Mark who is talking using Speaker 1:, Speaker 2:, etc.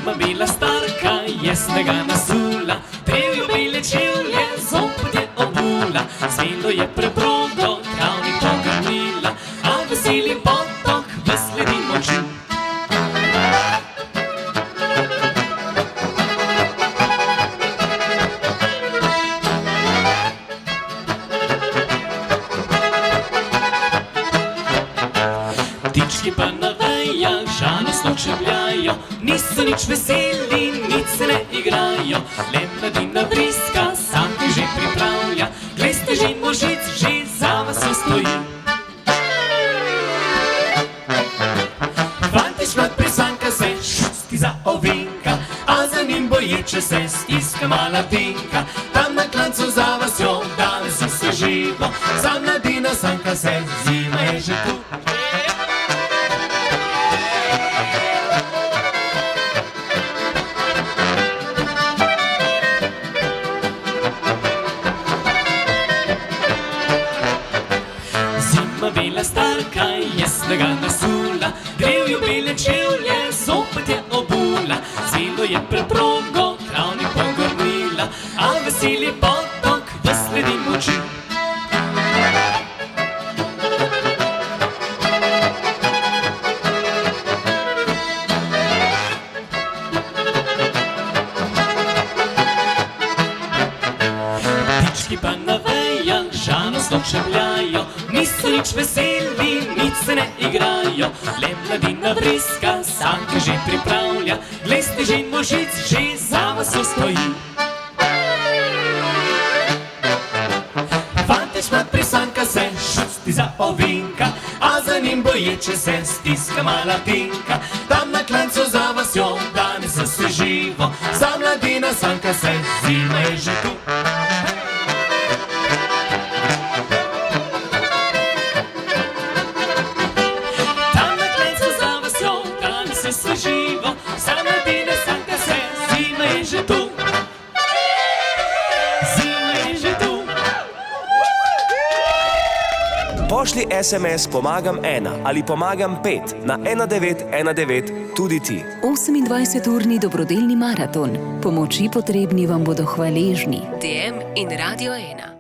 Speaker 1: Zima bila starka je snega nasula, drevju bele čevlje zopet je obula. Svelo je preprogo, travnik pogrnila, a veseli potok v sledi moči. Ptički pa na vejah žalostno čebljajo, niso nič veseli, nič se ne igrajo. Le mladina vriska, sanke že pripravlja, glej snežin možic že za vas stoji. Fantič mlad prisanka se, šusti za ovinka, a za njim boječe se stiska mala tinka. Tam na klancu za vasjo, danes vse živo, za mladina sanka se, zima je že tu. Bila starka je snega nasula, drevju bele čevlje zopet je obula. Svelo je preprogo, travnik pogrnila, a veseli potok v sledi moči. Ptički pa na vejah žalostno čebljajo, niso nič veseli, nič se ne igrajo. Le mladina vriska, sanke že pripravlja, glej snežin možic že za vas stoji. Fantič mlad prisanka se, šusti za ovinka, a za njim boječe se stiska mala tinka. Tam na klancu za vasjo, danes vse živo, za mladina sanka se, zima je že tu. Sve živo, za mladine sanka se, zima je že tu. Zima je že tu.
Speaker 2: Pošlji SMS Pomagam 1 ali Pomagam 5 na 1919 tudi ti.
Speaker 3: 28-urni dobrodelni maraton. Pomoči potrebni vam bodo hvaležni. DM in Radio 1.